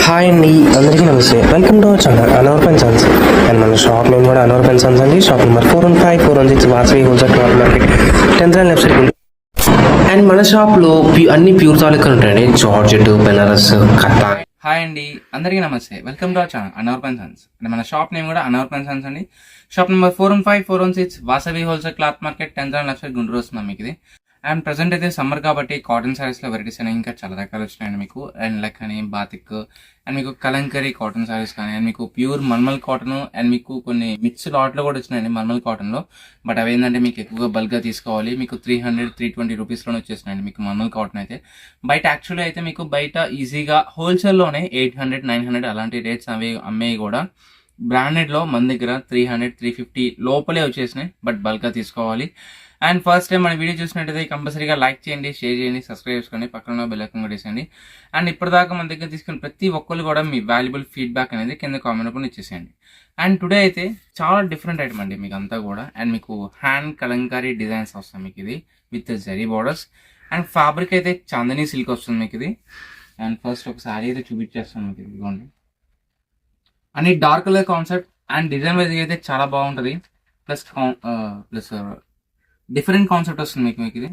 Hi అండి, అందరికీ నమస్తే. Welcome to our channel Anwar pen sons. And మన షాప్ నేమ్ కూడా అనవర్ పెన్ సన్స్ అండి. Shop number 415-416 Vasavi wholesale cloth market 10th line left side. And మన షాప్లో అన్ని ప్యూర్ తాలూకా ఉంటాయండి. జార్జెట్, బెనారస్, కట్టా. హాయ్ అండి, అందరికీ నమస్తే. Welcome to our channel Anwar pen sons. And మన షాప్ నేమ్ కూడా అనవర్ పెన్ సన్స్ అండి. Shop number 415-416 Vasavi wholesale cloth market 10th line left side Guntur వస్తున్నాం మీకు ఇది. అండ్ ప్రజెంట్ అయితే సమ్మర్ కాబట్టి కాటన్ సారీస్లో వెరైటీస్ అనేవి ఇంకా చాలా రకాలు వచ్చినాయండి మీకు. అండ్ లైక్ అని బాతిక్ అండ్ మీకు కలంకరీ కాటన్ సారీస్ కానీ, అండ్ మీకు ప్యూర్ మల్మల్ కాటన్, అండ్ మీకు కొన్ని మిక్స్ లాట్లో కూడా వచ్చినాయండి మల్మల్ కాటన్లో. బట్ అవి ఏంటంటే మీకు ఎక్కువగా బల్క్గా తీసుకోవాలి. మీకు 300-320 రూపీస్లోనే వచ్చేసినాయండి మీకు మల్మల్ కాటన్ అయితే. బయట యాక్చువల్లీ అయితే మీకు బయట ఈజీగా హోల్సేల్లోనే 800-900 అలాంటి రేట్స్ అవి అమ్మేవి కూడా. బ్రాండెడ్లో మన దగ్గర 300-350 లోపలే వచ్చేసినాయి. బట్ బల్క్గా తీసుకోవాలి. అండ్ ఫస్ట్ టైం మన వీడియో చూసినట్టయితే కంపల్సరీగా లైక్ చేయండి, షేర్ చేయండి, సబ్స్క్రైబ్ చేసుకోండి, పక్కన బెల్ ఐకాన్ కూడా వేసేయండి. అండ్ ఇప్పటిదాకా మన దగ్గర తీసుకుని ప్రతి ఒక్కరు కూడా మీ వాల్యుబుల్ ఫీడ్బ్యాక్ అనేది కింద కామెంట్ కూడా ఇచ్చేసేయండి. అండ్ టుడే అయితే చాలా డిఫరెంట్ ఐటమ్ అండి మీకు అంతా కూడా. అండ్ మీకు హ్యాండ్ కలంకారీ డిజైన్స్ వస్తాయి మీకు ఇది with zari borders. And fabric అయితే చాందనీ సిల్క్ వస్తుంది మీకు ఇది. అండ్ ఫస్ట్ ఒక శారీ అయితే చూపించేస్తాను మీకు ఇదిగోండి. అండ్ ఈ dark colour concept and design wise అయితే చాలా బాగుంటుంది. ప్లస్ డిఫరెంట్ కాన్సెప్ట్ వస్తుంది మీకు ఇది.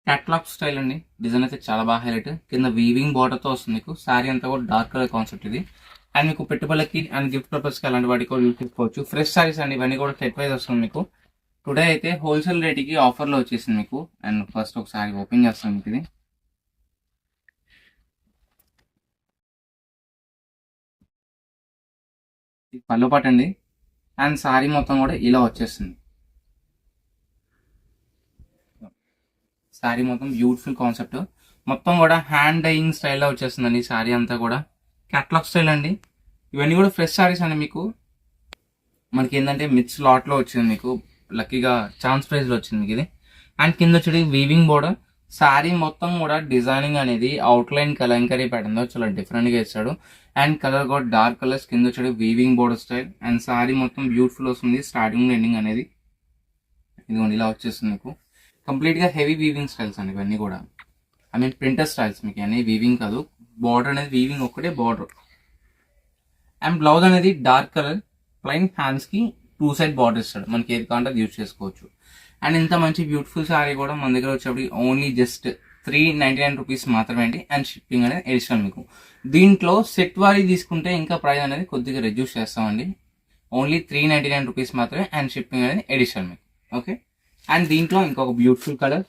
క్యాట్లాగ్ స్టైల్ అండి. డిజైన్ అయితే చాలా బాగా హైలైట్. కింద వీవింగ్ బార్డర్తో వస్తుంది మీకు. శారీ అంతా కూడా డార్క్ కలర్ కాన్సెప్ట్ ఇది. అండ్ మీకు పెట్టుబడులకి అండ్ గిఫ్ట్ పర్పస్కి అలాంటి వాటికి కూడా యూజ్ చేసుకోవచ్చు. ఫ్రెష్ సారీస్ అండి ఇవన్నీ కూడా సెట్ వైజ్ వస్తుంది మీకు. టుడే అయితే హోల్సేల్ రేట్కి ఆఫర్లో వచ్చేసింది మీకు. అండ్ ఫస్ట్ ఒక శారీ ఓపెన్ చేస్తాను మీకు ఇది. ఇది పళ్ళు పాట అండి. అండ్ శారీ మొత్తం కూడా ఇలా వచ్చేస్తుంది. శారీ మొత్తం బ్యూటిఫుల్ కాన్సెప్ట్, మొత్తం కూడా హ్యాండ్ డైయింగ్ స్టైల్లో వచ్చేస్తుందండి శారీ అంతా కూడా. క్యాట్లాగ్ స్టైల్ అండి. ఇవన్నీ కూడా ఫ్రెష్ శారీస్ అండి మీకు. మనకి ఏంటంటే మిక్స్ లాట్లో వచ్చింది మీకు. లక్కీగా ఛాన్స్ ప్రైస్లో వచ్చింది మీకు ఇది. అండ్ కింద వచ్చి వీవింగ్ బోర్డర్. శారీ మొత్తం కూడా డిజైనింగ్ అనేది అవుట్లైన్ కలంకరీ ప్యాటర్న్లో చాలా డిఫరెంట్గా ఇస్తాడు. అండ్ కలర్ కూడా డార్క్ కలర్స్. కింద వచ్చి weaving border style. And sari మొత్తం బ్యూటిఫుల్ వస్తుంది స్టార్టింగ్ ఎండింగ్ అనేది. ఇదిగోండి ఇలా వచ్చేస్తుంది మీకు. కంప్లీట్గా హెవీ వీవింగ్ స్టైల్స్ అండి ఇవన్నీ కూడా. ఐ మీన్ ప్రింటర్ స్టైల్స్ మీకు అన్నీ వీవింగ్ కాదు. బార్డర్ అనేది వీవింగ్ ఒక్కటే బార్డర్. అండ్ బ్లౌజ్ అనేది డార్క్ కలర్ ప్లైన్ హ్యాండ్స్కి 2 సైడ్ బార్డర్ ఇస్తాడు. మనకి ఏది కావాలంటే అది యూజ్ చేసుకోవచ్చు. అండ్ ఇంత మంచి బ్యూటిఫుల్ శారీ కూడా మన దగ్గర వచ్చేప్పటికి ఓన్లీ జస్ట్ 399 రూపీస్ మాత్రమే అండి. అండ్ షిప్పింగ్ అనేది ఎడిషనల్ మీకు. దీంట్లో సెట్ వారీ తీసుకుంటే ఇంకా ప్రైస్ అనేది కొద్దిగా రెడ్యూస్ చేస్తామండి. ఓన్లీ 399 రూపీస్ మాత్రమే. అండ్ షిప్పింగ్ అనేది ఎడిషనల్ మీకు. ఓకే. అండ్ దీంట్లో ఇంకొక బ్యూటిఫుల్ కలర్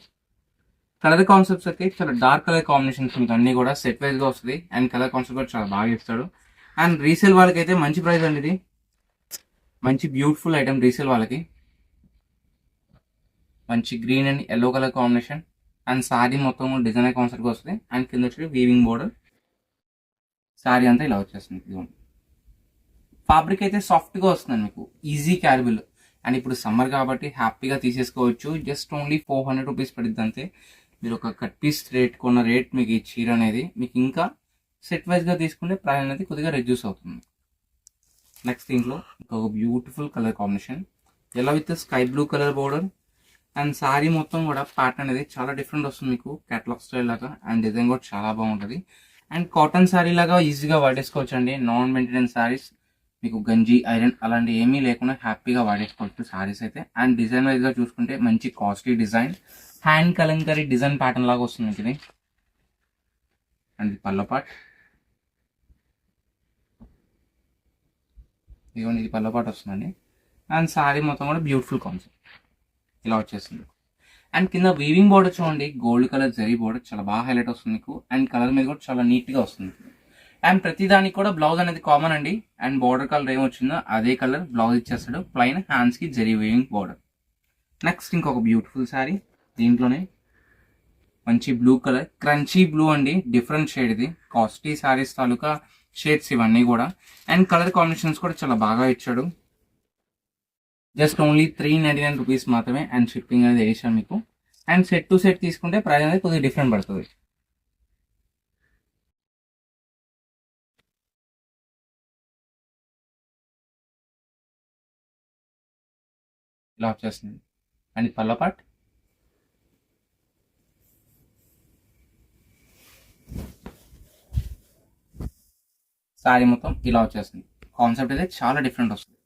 కాన్సెప్ట్స్ అయితే చాలా డార్క్ కలర్ కాంబినేషన్స్ మీకు అన్ని కూడా సెట్ వైజ్గా వస్తుంది. అండ్ కలర్ కాన్సెప్ట్ కూడా చాలా బాగా ఇస్తాడు. అండ్ రీసేల్ వాళ్ళకి అయితే మంచి ప్రైస్ అండి ఇది. మంచి బ్యూటిఫుల్ ఐటమ్ రీసేల్ వాళ్ళకి. మంచి green and yellow colour combination. And sari మొత్తం కూడా డిజైనర్ కాన్సెప్ట్గా వస్తుంది. అండ్ కింద వచ్చి వీవింగ్ బోర్డర్. శారీ అంతా ఇలా వచ్చేస్తుంది. ఫ్యాబ్రిక్ అయితే సాఫ్ట్గా వస్తుంది మీకు. ఈజీ క్యారబుల్. అండ్ ఇప్పుడు సమ్మర్ కాబట్టి హ్యాపీగా తీసేసుకోవచ్చు. జస్ట్ ఓన్లీ 400 రూపీస్ పడుద్ది అంతే. మీరు ఒక కట్ పీస్ రేట్ కొన్న రేట్ మీకు ఈ చీర అనేది మీకు ఇంకా సెట్ వైజ్గా తీసుకుంటే ప్రైస్ అనేది కొద్దిగా రెడ్యూస్ అవుతుంది. నెక్స్ట్ దీంట్లో ఇంకొక బ్యూటిఫుల్ కలర్ కాంబినేషన్. ఎలా with sky blue colour border. And sari మొత్తం కూడా ప్యాటర్న్ అనేది చాలా డిఫరెంట్ వస్తుంది మీకు. క్యాట్లాగ్ స్టైల్ లాగా. అండ్ డిజైన్ కూడా చాలా బాగుంటుంది. అండ్ కాటన్ శారీ లాగా ఈజీగా వాడేసుకోవచ్చు అండి. నాన్ మెయింటెనెన్స్ శారీస్ మీకు గంజి ఐరన్ అలాంటి ఏమీ లేకుండా హ్యాపీగా వాడేసుకోవచ్చు శారీస్ అయితే. అండ్ డిజైన్ వైజ్గా చూసుకుంటే మంచి costly design hand Kalamkari design pattern లాగా వస్తుంది మీకు ఇది. And pallu part. ఇదిగోండి ఇది పల్లో పాట్ వస్తుందండి. అండ్ శారీ మొత్తం కూడా బ్యూటిఫుల్ కాన్సెప్ట్ ఇలా వచ్చేస్తుంది. అండ్ కింద వీవింగ్ బోర్డర్ చూడండి. గోల్డ్ కలర్ జరీ బోర్డర్ చాలా బాగా హైలైట్ వస్తుంది మీకు. అండ్ కలర్ మీద కూడా చాలా నీట్గా వస్తుంది. అండ్ ప్రతి దానికి కూడా బ్లౌజ్ అనేది కామన్ అండి. అండ్ బార్డర్ కలర్ ఏమొచ్చిందో అదే కలర్ బ్లౌజ్ ఇచ్చేస్తాడు. ప్లైన్ హ్యాండ్స్కి జరీ వీవింగ్ బార్డర్. నెక్స్ట్ ఇంకొక బ్యూటిఫుల్ శారీ. దీంట్లోనే మంచి బ్లూ కలర్ క్రంచీ బ్లూ అండి. డిఫరెంట్ షేడ్ ఇది. కాస్ట్లీ శారీస్ తాలూకా షేడ్స్ ఇవన్నీ కూడా. అండ్ కలర్ కాంబినేషన్స్ కూడా చాలా బాగా ఇచ్చాడు. జస్ట్ ఓన్లీ 399 రూపీస్ మాత్రమే. అండ్ షిప్పింగ్ అనేది వేసాను మీకు. అండ్ సెట్ టు సెట్ తీసుకుంటే ప్రైస్ అనేది కొద్దిగా డిఫరెంట్ పడుతుంది. ఇలా వచ్చేస్తుంది. And pallu pot. శారీ మొత్తం ఇలా వచ్చేస్తుంది. కాన్సెప్ట్ అయితే చాలా డిఫరెంట్ వస్తుంది.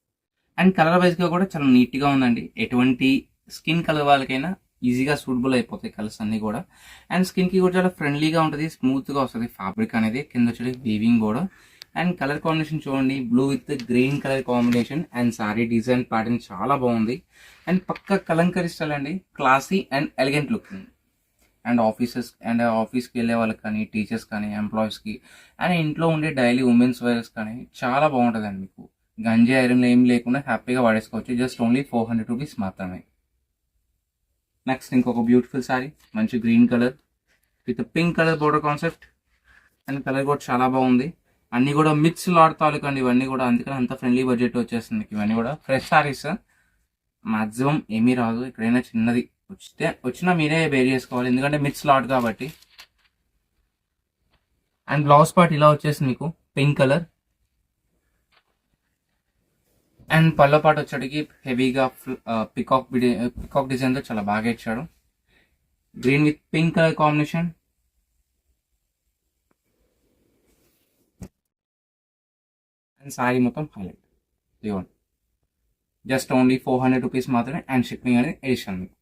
అండ్ కలర్ వైజ్గా కూడా చాలా నీట్గా ఉందండి. ఎటువంటి స్కిన్ కలర్ వాళ్ళకైనా ఈజీగా సూటబుల్ అయిపోతాయి కలర్స్ అన్ని కూడా. అండ్ స్కిన్కి కూడా చాలా ఫ్రెండ్లీగా ఉంటుంది, స్మూత్గా వస్తుంది ఫ్యాబ్రిక్ అనేది. కింద వచ్చి వీవింగ్ కూడా. అండ్ కలర్ కాంబినేషన్ చూడండి, blue with green colour combination. And sorry design pattern చాలా బాగుంది. అండ్ పక్క కలంకరీ స్టైల్ అండి, classy and elegant look. And ఆఫీస్కి వెళ్ళే వాళ్ళకి కానీ, టీచర్స్ కానీ, ఎంప్లాయీస్కి అండ్ ఇంట్లో ఉండే డైలీ ఉమెన్స్ వేర్స్ కానీ చాలా బాగుంటుంది అండి. మీకు గంజి ఐరన్ ఏం లేకుండా హ్యాపీగా వాడేసుకోవచ్చు. జస్ట్ ఓన్లీ 400 రూపీస్ మాత్రమే. నెక్స్ట్ ఇంకొక బ్యూటిఫుల్ సారీ, మంచి green colour with pink colour border concept. And colour కూడా చాలా బాగుంది. అన్ని కూడా మిక్స్ లాట్ తాలూకా అండి ఇవన్నీ కూడా, అందుకని అంత ఫ్రెండ్లీ బడ్జెట్ వచ్చేస్తుంది మీకు. ఇవన్నీ కూడా ఫ్రెష్ సారీస్, మాక్సిమం ఏమీ రాదు. ఎక్కడైనా చిన్నది వచ్చినా మీరే బేర్ చేసుకోవాలి, ఎందుకంటే మిక్స్ లాట్ కాబట్టి. అండ్ బ్లౌజ్ పార్ట్ ఇలా వచ్చేసింది మీకు, పింక్ కలర్. అండ్ పళ్ళ పాటు వచ్చేటికి హెవీగా పికాక్ డిజైన్తో చాలా బాగా ఇచ్చాడు. Green with pink colour combination. And sorry మొత్తం హైలైట్ ఇవ్వండి. జస్ట్ ఓన్లీ 400 రూపీస్ మాత్రమే. అండ్ షిప్పింగ్ అనేది ఎడిషన్ మీకు.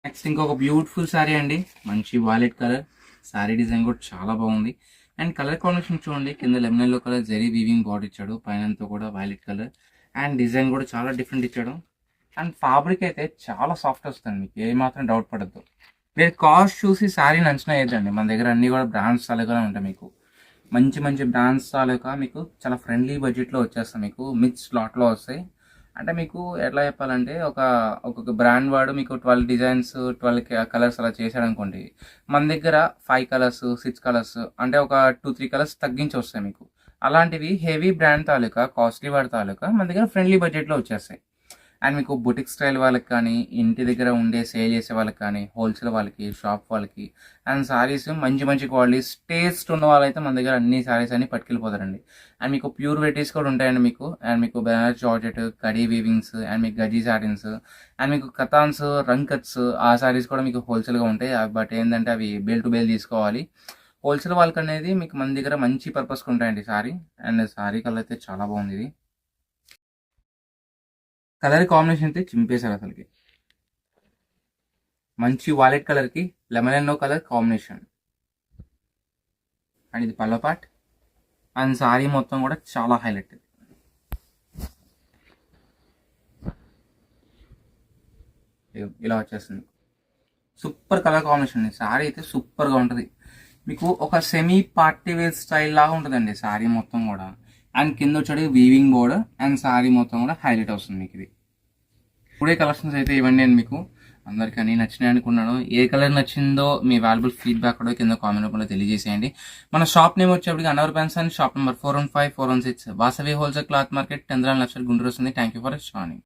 నెక్స్ట్ ఇంకొక బ్యూటిఫుల్ సారీ అండి, మంచి వాలెట్ కలర్. సారీ డిజైన్ కూడా చాలా బాగుంది. అండ్ కలర్ కాంబినేషన్ చూడండి, కింద lemon yellow colour zari weaving border ఇచ్చాడు, పైనంతా కూడా వైలెట్ కలర్. అండ్ డిజైన్ కూడా చాలా డిఫరెంట్ ఇచ్చాడు. అండ్ ఫ్యాబ్రిక్ అయితే చాలా సాఫ్ట్ వస్తుంది, మీకు ఏ మాత్రం డౌట్ పడద్దు. మీరు కాస్ట్ చూసి శారీని అంచనా వేద్దండి. మన దగ్గర అన్ని కూడా బ్రాండ్స్ తాలూకానే ఉంటాయి. మీకు మంచి మంచి బ్రాండ్స్ తాలూకా మీకు చాలా ఫ్రెండ్లీ బడ్జెట్లో వచ్చేస్తాయి. మీకు మిక్స్ లాట్లో వస్తాయి. అంటే మీకు ఎట్లా చెప్పాలంటే, ఒక్కొక్క బ్రాండ్ వాడు మీకు 12 డిజైన్స్ 12 కలర్స్ అలా చేశాడు అనుకోండి. మన దగ్గర 5 కలర్స్ 6 కలర్స్ అంటే ఒక 2-3 కలర్స్ తగ్గించి వస్తాయి మీకు. అలాంటివి హెవీ బ్రాండ్ తాలూకా, కాస్ట్లీ వాడి తాలూకా మన దగ్గర ఫ్రెండ్లీ బడ్జెట్లో వచ్చేస్తాయి. అండ్ మీకు బుటిక్ స్టైల్ వాళ్ళకి కానీ, ఇంటి దగ్గర ఉండే సేల్ చేసే వాళ్ళకి కానీ, హోల్సేల్ వాళ్ళకి, షాప్ వాళ్ళకి. అండ్ సారీస్ మంచి మంచి క్వాలిటీస్ టేస్ట్ ఉన్న వాళ్ళైతే మన దగ్గర అన్ని సారీస్ అన్ని పట్టుకెళ్ళిపోతారండి. అండ్ మీకు ప్యూర్ వెరైటీస్ కూడా ఉంటాయండి మీకు. అండ్ మీకు బనారస్ జార్జెట్, కడీ వీవింగ్స్, అండ్ మీకు గజీ సారీస్, అండ్ మీకు కతాన్స్, రంగ్ కట్స్, ఆ సారీస్ కూడా మీకు హోల్సేల్గా ఉంటాయి. బట్ ఏంటంటే అవి బేల్ టు బేల్ తీసుకోవాలి. హోల్సేల్ వాళ్ళకి అనేది మీకు మన దగ్గర మంచి పర్పస్కి ఉంటాయండి సారీ. అండ్ సారీ కలర్ అయితే చాలా బాగుంది. ఇది కలర్ కాంబినేషన్ అయితే చింపేశారు అసలుకి. మంచి వాలెట్ కలర్కి lemon yellow colour combination. And ఇది పళ్ళ పార్ట్. అండ్ సారీ మొత్తం కూడా చాలా హైలైట్. ఇలా వచ్చేస్తుంది. Super colour combination. సారీ అయితే సూపర్గా ఉంటుంది. మీకు ఒక సెమీ పార్టీ వేర్ స్టైల్ లాగా ఉంటుందండి సారీ మొత్తం కూడా. అండ్ కింద వచ్చేది వీవింగ్ బోర్డర్. అండ్ సారీ మొత్తం కూడా హైలైట్ వస్తుంది మీకు. ఇది ఇప్పుడే కలెక్షన్స్ అయితే ఇవన్నీ నేను మీకు అందరికీ అన్ని నచ్చినాయి అనుకున్నాను. ఏ కలర్ నచ్చిందో మీ వాల్యుబుల్ ఫీడ్బ్యాక్ కూడా కింద కామెంట్ రూపంలో తెలియజేసేయండి. మన షాప్ నేమ్ వచ్చేప్పటికి Anwar pen sons, shop number 415 416, Vasavi wholesale cloth market, 10 లక్షల గుంటూరు వస్తుంది. Thank you for joining.